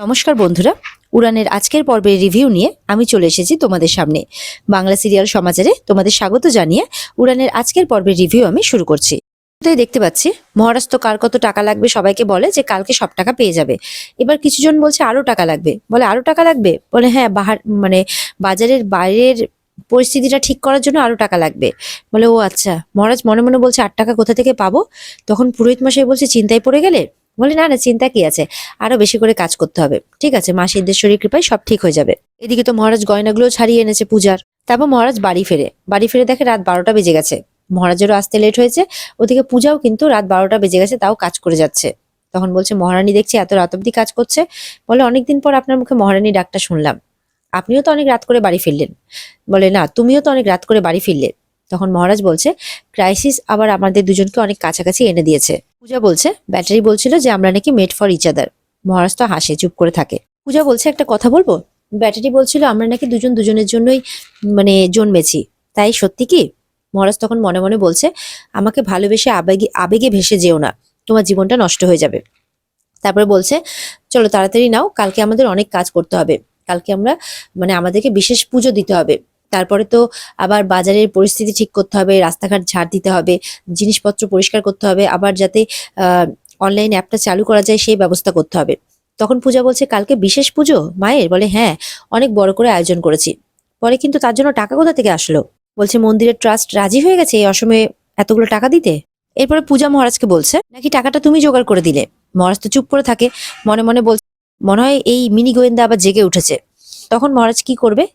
নমস্কার বন্ধুরা, উড়ানের আজকের পর্বের রিভিউ নিয়ে আমি চলে এসেছি তোমাদের সামনে। বাংলা সিরিয়াল সমাচারে তোমাদের স্বাগত জানিয়ে উড়ানের আজকের পর্বের রিভিউ আমি শুরু করছি। তো দেখতে পাচ্ছি মহারাজ তো কার কত টাকা লাগবে সবাইকে বলে যে কালকে সব টাকা পেয়ে যাবে। এবার কিছুজন বলছে আরো টাকা লাগবে, বলে আরো টাকা লাগবে, বলে হ্যাঁ বাজারের বাইরের পরিস্থিতিটা ঠিক করার জন্য আরো টাকা লাগবে। বলে ও আচ্ছা। মহারাজ মনে মনে বলছে 8 টাকা কোথা থেকে পাবো? তখন পুরোহিত মশাই বলছে চিন্তায় পড়ে গেলে? বলে না না, চিন্তা কি আছে, আরো বেশি করে কাজ করতে হবে, ঠিক আছে, মা সিদ্ধেশ্বরীর কৃপায় সব ঠিক হয়ে যাবে। এদিকে তো মহারাজ গয়নাগুলো ছাড়িয়ে এনেছে পূজার। তারপর মহারাজ বাড়ি ফিরে দেখে রাত 12টা বেজে গেছে। মহারাজেরও আসতে লেট হয়েছে, ওদিকে পূজাও কিন্তু রাত 12টা বেজে গেছে, তাও কাজ করে যাচ্ছে। তখন বলছে মহারানী দেখছি এত রাত অব্দি কাজ করছে। বলে অনেকদিন পর আপনার মুখে মহারানী ডাকটা শুনলাম, আপনিও তো অনেক রাত করে বাড়ি ফিরলেন। বলে না, তুমিও তো অনেক রাত করে বাড়ি ফিরলে। তখন মহারাজ বলছে ক্রাইসিস আবার আমাদের দুজনকে অনেক কাছাকাছি এনে দিয়েছে। পূজা বলছে ব্যাটারি বলছিল যে আমরা নাকি মেড ফর ইচ আদার। মহারাজ তো হাসে, চুপ করে থাকে। পূজা বলছে একটা কথা বলবো, ব্যাটারি বলছিল আমরা নাকি দুজন দুজনের জন্যই জন্মেছি, তাই সত্যি কি? মহারাজ তখন মনে মনে বলছে আমাকে ভালোবেসে আবেগে আবেগে ভেসে যেও না, তোমার জীবনটা নষ্ট হয়ে যাবে। তারপরে বলছে চলো তাড়াতাড়ি নাও, কালকে আমাদের অনেক কাজ করতে হবে, কালকে আমরা আমাদেরকে বিশেষ পুজো দিতে হবে। তারপরে তো আবার বাজারের পরিস্থিতি ঠিক করতে হবে, রাস্তাঘাট ঝাড় দিতে হবে, জিনিসপত্র পরিষ্কার করতে হবে, আবার যাতে অনলাইন অ্যাপটা চালু করা যায় সেই ব্যবস্থা করতে হবে। তখন পূজা বলছে কালকে বিশেষ পুজো মায়ের? বলে হ্যাঁ, অনেক বড় করে আয়োজন করেছি। পরে কিন্তু তার জন্য টাকা কোথা থেকে আসলো? বলছে মন্দিরের ট্রাস্ট রাজি হয়ে গেছে এই অসময়ে এতগুলো টাকা দিতে। এরপরে পূজা মহারাজকে বলছে নাকি টাকাটা তুমি জোগাড় করে দিলে। মহারাজ তো চুপ করে থাকে, মনে মনে বলছে মনে হয় এই মিনি গোয়েন্দা আবার জেগে উঠেছে। তখন মহারাজ কি করবে,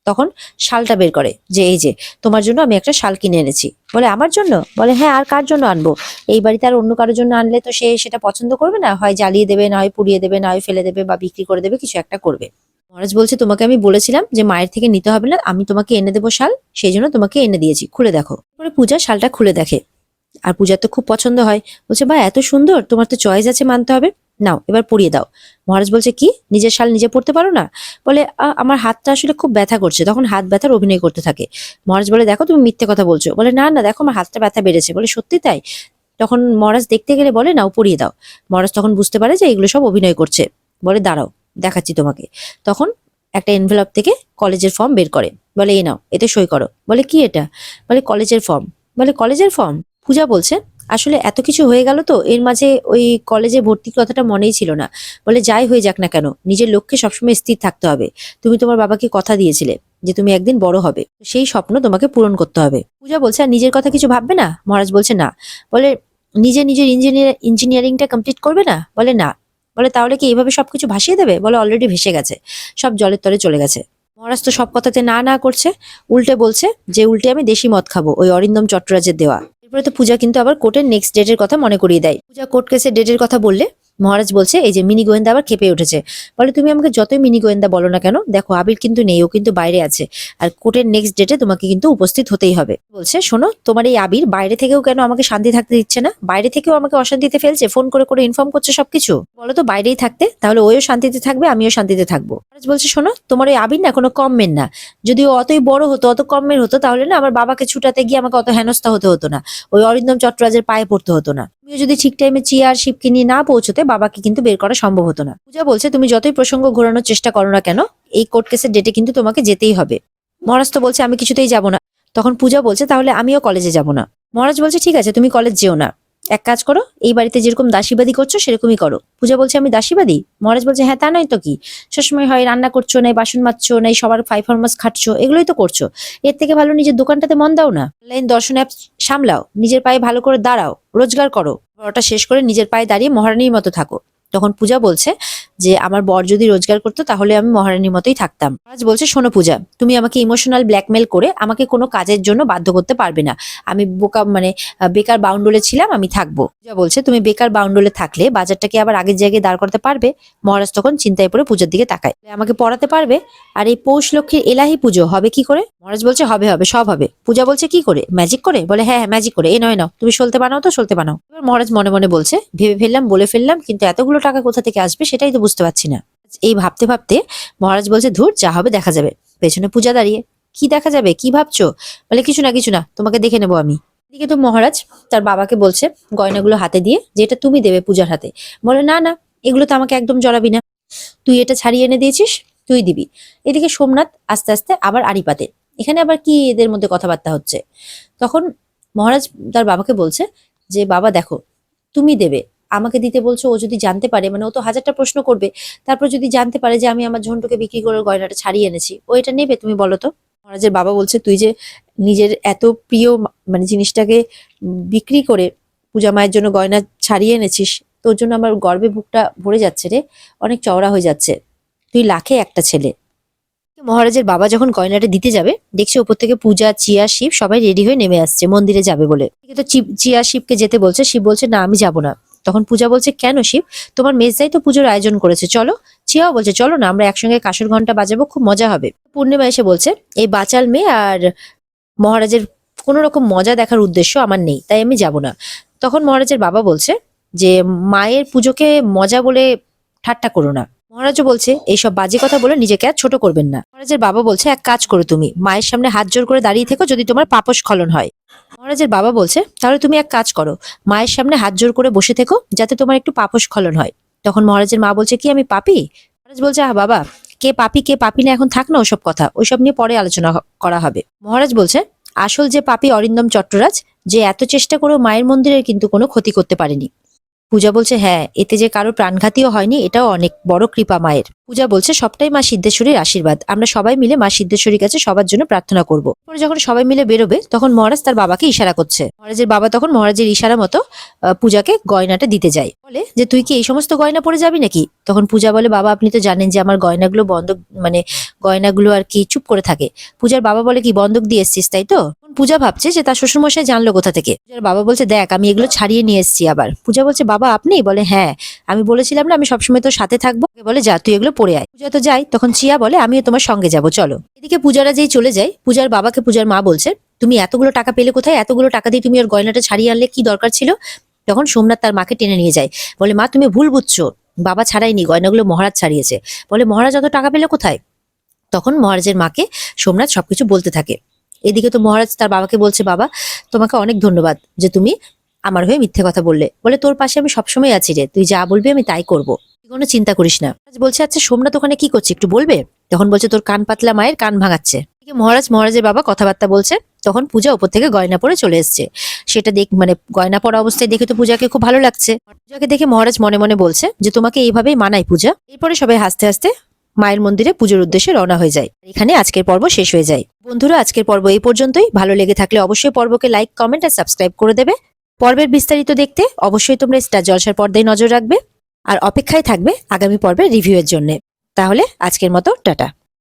তখন শালটা বের করে যে এই যে তোমার জন্য আমি একটা শাল কিনে এনেছি। বলে আমার জন্য? বলে হ্যাঁ, আর কার জন্য আনবো, এই বাড়িতে আর অন্য কারোর জন্য আনলে তো সে সেটা পছন্দ করবে না, হয় জ্বালিয়ে দেবে, না হয় পুড়িয়ে দেবে, না হয় ফেলে দেবে বা বিক্রি করে দেবে, কিছু একটা করবে। মহারাজ বলছে তোমাকে আমি বলেছিলাম যে মায়ের থেকে নিতে হবে না, আমি তোমাকে এনে দেবো শাল, সেই জন্য তোমাকে এনে দিয়েছি, খুলে দেখো। পরে পূজা শালটা খুলে দেখে, আর পূজার তো খুব পছন্দ হয়। বলছে বা এত সুন্দর, তোমার তো চয়েস আছে, মানতে হবে, নাও এবার পরিয়ে দাও। মহারাজ বলছে কি, নিজের শাল নিজে পড়তে পারো না? বলে আমার হাতটা আসলে খুব ব্যথা করছে। তখন হাত ব্যথার অভিনয় করতে থাকে। মহারাজ বলে দেখো তুমি মিথ্যে কথা বলছো। বলে না না, দেখো আমার হাতটা ব্যথা বেড়েছে। বলে সত্যি তাই? তখন মহারাজ দেখতে গেলে বলে নাও পরিয়ে দাও। মহারাজ তখন বুঝতে পারে যে এগুলো সব অভিনয় করছে। বলে দাঁড়াও, দেখাচ্ছি তোমাকে। তখন একটা এনভেলপ থেকে কলেজের ফর্ম বের করে, বলে এই নাও, এতে সই করো। বলে কি এটা? বলে কলেজের ফর্ম। বলে কলেজের ফর্ম? পূজা বলছে আসলে এত কিছু হয়ে গেল তো এর মাঝে ওই কলেজে ভর্তির কথাটা মনেই ছিল না। বলে যাই হয়ে যাক না কেন, নিজের লক্ষ্যে সবসময় স্থির থাকতে হবে। তুমি তোমার বাবাকে কথা দিয়েছিলে যে তুমি একদিন বড় হবে, সেই স্বপ্ন তোমাকে পূরণ করতে হবে। পূজা বলছে আর নিজের কথা কিছু ভাববে না? মহারাজ বলছে না। বলে নিজের ইঞ্জিনিয়ারিংটা কমপ্লিট করবে না? বলে না। বলে তাহলে কি এইভাবে সবকিছু ভাসিয়ে দেবে? বলে অলরেডি ভেসে গেছে, সব জলের তলে চলে গেছে। মহারাজ তো সব কথাতে না না করছে, উল্টে বলছে যে উল্টে আমি দেশি মদ খাবো, ওই অরিন্দম চট্টরাজের দেওয়া। এরপরে তো পূজা কিন্তু আবার কোর্টের নেক্সট ডেটের কথা মনে করিয়ে দেয়। পূজা কোর্ট কেসের ডেটের কথা বললে মহারাজ বলছে এই যে মিনি গোয়েন্দা আবার খেপে উঠেছে। বলে তুমি আমাকে যতই মিনি গোয়েন্দা বলো না কেন, দেখো আবির কিন্তু নেই, ও কিন্তু বাইরে আছে, আর কোর্টের নেক্সট ডেটে তোমাকে কিন্তু উপস্থিত হতেই হবে। বলছে শোনো, তোমার এই আবির বাইরে থেকেও কেন আমাকে শান্তি থাকতে দিচ্ছে না? বাইরে থেকেও আমাকে অশান্তিতে ফেলছে, ফোন করে করে ইনফর্ম করছে সবকিছু। বলো তো বাইরেই থাকতে, তাহলে ওও শান্তিতে থাকবে, আমিও শান্তিতে থাকবো। মহারাজ বলছে শোনো, তোমার ওই আবির না কোনো কম মেন না। যদি ও অতই বড় হতো, অত কম মেন হতো, তাহলে না আমার বাবাকে ছুটাতে গিয়ে আমাকে অত হেনস্থা হতে হতো না, ওই অরিন্দম চট্টরাজের পায়ে পড়তে হতো না। তুমিও যদি ঠিক টাইমে চেয়ার শিবকে নিয়ে না পৌঁছতে, বাবাকে কিন্তু বের করা সম্ভব হতো না। পূজা বলছে তুমি যতই প্রসঙ্গ ঘোরানোর চেষ্টা করো না কেন, এই কোর্ট কেসের ডেটে কিন্তু তোমাকে যেতেই হবে। মহারাজ তো বলছে আমি কিছুতেই যাব না। তখন পূজা বলছে তাহলে আমিও কলেজে যাব না। মহারাজ বলছে ঠিক আছে, তুমি কলেজ যেও না, এক কাজ করো, এই বাড়িতে যেরকম দাসীবাদী করছো সেরকমই করো। পূজা বলছে আমি দাসীবাদী? মহারাজ বলছে হ্যাঁ, তা নয় তো কি, সবসময় হয় রান্না করছো, নাই বাসন মাজছো, নাই সবার পারফরমেন্স খাটছো, এগুলোই তো করছো। এর থেকে ভালো নিজের দোকানটাতে মন দাও না, অনলাইন দর্শন অ্যাপ সামলাও, নিজের পায়ে ভালো করে দাঁড়াও, রোজগার করো, বড়টা শেষ করে নিজের পায়ে দাঁড়িয়ে মহারানীর মতো থাকো। তখন পূজা বলছে যে আমার বর যদি রোজগার করতো তাহলে আমি মহারানীর মতোই থাকতাম। মহারাজ বলছে শোনো পূজা, তুমি আমাকে ইমোশনাল ব্ল্যাকমেল করে আমাকে কোনো কাজের জন্য বাধ্য করতে পারবে না। আমি বোকা বেকার বাউন্ডুলে ছিলাম, আমি থাকবো। পূজা বলছে তুমি বেকার বাউন্ডুলে থাকলে বাজারটাকে আবার আগের জায়গায় দাঁড় করতে পারবে? মহারাজ তখন চিন্তায় পড়ে পূজার দিকে তাকায়। আমাকে পড়াতে পারবে? আর এই পৌষ লক্ষ্মীর এলাহি পুজো হবে কি করে? মহারাজ বলছে হবে হবে, সব হবে। পূজা বলছে কি করে, ম্যাজিক করে? বলে হ্যাঁ হ্যাঁ, ম্যাজিক করে। এ নয় নাও, তুমি সলতে বানাও তো, সলতে বানাও। এবার মহারাজ মনে মনে বলছে ভেবে ফেললাম, বলে ফেললাম, কিন্তু এতগুলো টাকা কোথা থেকে আসবে সেটাই তো বুঝতে পারছি না। এই ভাবতে ভাবতে মহারাজ বলছে ধুর, যা হবে দেখা যাবে। পেছনে পূজা দাঁড়িয়ে, কি দেখা যাবে, কি ভাবছো? বলে কিছু না কিছু না, তোমাকে দেখে নেবো আমি। এদিকে তো মহারাজ তার বাবাকে বলছে গয়নাগুলো হাতে দিয়ে যে এটা তুমি দেবে পূজার হাতে। বলে না না, এগুলো তো আমাকে একদম জড়াবি না। তুই এটা ছাড়িয়ে এনে দিয়েছিস, তুই দিবি। এদিকে সোমনাথ আস্তে আস্তে আবার আড়ি পাতে। এখানে আবার কি এদের মধ্যে কথাবার্তা হচ্ছে। তখন মহারাজ তার বাবাকে বলছে যে বাবা দেখো, তুমি দেবে, আমাকে দিতে বলছো, ও যদি জানতে পারে, মানে ও তো হাজারটা প্রশ্ন করবে, তারপর যদি জানতে পারে যে আমি আমার ঝন্টুকে বিক্রি করে গয়নাটা ছাড়িয়ে এনেছি, ও এটা নেবে, তুমি বলো তো। মহারাজের বাবা বলছে তুই যে নিজের এত প্রিয় মানে জিনিসটাকে বিক্রি করে পূজা মায়ের জন্য গয়না ছাড়িয়ে এনেছিস, তোর জন্য আমার গর্বে বুকটা ভরে যাচ্ছে রে, অনেক চওড়া হয়ে যাচ্ছে, তুই লাখে একটা ছেলে। মহারাজের বাবা যখন গয়নাটা দিতে যাবে, দেখছে উপর থেকে পূজা, চিয়া, শিব সবাই রেডি হয়ে নেমে আসছে মন্দিরে যাবে বলে। কিন্তু চিয়া শিবকে যেতে বলছে, শিব বলছে না আমি যাব না। তখন পূজা বলছে কেন শিব, তোমার মেজদাই তো পুজোর আয়োজন করেছে, চলো। চিয়াও বলছে চলো না, আমরা একসঙ্গে কাঁসর ঘন্টা বাজাবো, খুব মজা হবে। পূর্ণিমা এসে বলছে এই বাচাল মেয়ে আর মহারাজের কোনো রকম মজা দেখার উদ্দেশ্য আমার নেই, তাই আমি যাব না। তখন মহারাজের বাবা বলছে যে মায়ের পুজোকে মজা বলে ঠাট্টা করো না। মহারাজও বলছে এইসব বাজে কথা বলে নিজেকে আর ছোট করবেন না। মহারাজের বাবা বলছে এক কাজ করো, তুমি মায়ের সামনে হাত জোর করে দাঁড়িয়ে থেকো যদি তোমার পাপস্খলন হয়। মহারাজের বাবা বলছে তাহলে তুমি এক কাজ করো, মায়ের সামনে হাত জোর করে বসে থেকো যাতে তোমার একটু পাপস্খলন হয়। তখন মহারাজের মা বলছে কি আমি পাপী? মহারাজ বলছে বাবা, কে পাপী কে পাপী না এখন থাক না ওসব কথা, ওইসব নিয়ে পরে আলোচনা করা হবে। মহারাজ বলছে আসল যে পাপী অরিন্দম চট্টরাজ, যে এত চেষ্টা করেও মায়ের মন্দিরের কিন্তু কোনো ক্ষতি করতে পারেনি। পূজা বলছে হ্যাঁ, এতে যে কারো প্রাণঘাতীও হয়নি, এটাও অনেক বড় কৃপা মায়ের। পূজা বলছে সবটাই মা সিদ্ধেশ্বরীর আশীর্বাদ, আমরা সবাই মিলে মা সিদ্ধেশ্বরীর কাছে সবার জন্য প্রার্থনা করব। পরে যখন সবাই মিলে বেরোবে তখন মহারাজ তার বাবাকে ইশারা করছে। মহারাজের বাবা তখন মহারাজের ইশারা মতো পূজাকে গয়নাটা দিতে যায়, বলে যে তুই কি এই সমস্ত গয়না পরে যাবি নাকি? তখন পূজা বলে বাবা আপনি তো জানেন যে আমার গয়নাগুলো বন্ধক, মানে গয়নাগুলো আর কি চুপ করে থাকে। পূজার বাবা বলে কি বন্ধক দিয়ে এসছিস তাই তো? পূজা ভাবছে যে তার শ্বশুরমশাই জানলো কোথা থেকে। পূজার বাবা বলছে দেখ আমি এগুলো ছাড়িয়ে নিয়ে এসেছি আবার। পূজা বলছে বাবা আপনি? বলে হ্যাঁ, আমি বলেছিলাম না আমি সবসময় তোর সাথে থাকবো। বলে যা তুই এগুলো পরে আয়। পূজা তো যায়, তখন চিয়া বলে আমিও তোমার সঙ্গে যাবো চলো। এদিকে পূজারা যেই চলে যায়, পূজার বাবাকে পূজার মা বলছে তুমি এতগুলো টাকা পেলে কোথায়, এতগুলো টাকা দিয়ে তুমি ওর গয়নাটা ছাড়িয়ে আনলে, কি দরকার ছিল? তখন সোমনাথ তার মাকে টেনে নিয়ে যায়, বলে মা তুমি ভুল বুঝছো, বাবা ছাড়াইনি, গয়নাগুলো মহারাজ ছাড়িয়েছে। বলে মহারাজ অত টাকা পেলে কোথায়? তখন মহারাজের মাকে সোমনাথ সবকিছু বলতে থাকে। এদিকে তো মহারাজ তার বাবাকে বলছে বাবা তোমাকে অনেক ধন্যবাদ যে তুমি আমার হয়ে মিথ্যে কথা বললে, বলে তোর পাশে আমি সবসময় আছি রে, তুই যা বলবি আমি তাই করবো, তুই কোনো চিন্তা করিস না। বলছে আচ্ছা সোমনাথ ওখানে কি করছে একটু বলবে? তখন বলছে তোর কান পাতলা মায়ের কান ভাঙাচ্ছে। মহারাজের বাবা কথাবার্তা বলছে, তখন পূজা উপর থেকে গয়না পরে চলে এসছে। সেটা মানে গয়না পরা অবস্থায় দেখে তো পূজাকে খুব ভালো লাগছে। পূজাকে দেখে মহারাজ মনে মনে বলছে যে তোমাকে এইভাবেই মানায় পূজা। এরপরে সবাই হাসতে হাসতে মায়ের মন্দিরে পুজোর উদ্দেশ্যে রওনা হয়ে যায়। এখানে আজকের পর্ব শেষ হয়ে যায়। বন্ধুরা আজকের পর্ব এই পর্যন্তই। ভালো লেগে থাকলে অবশ্যই পর্বকে লাইক, কমেন্ট আর সাবস্ক্রাইব করে দেবে। পর্বের বিস্তারিত দেখতে অবশ্যই তোমরা স্টার জলসার পর্দায় নজর রাখবে আর অপেক্ষায় থাকবে আগামী পর্বের রিভিউ এর জন্য। তাহলে আজকের মতো টাটা।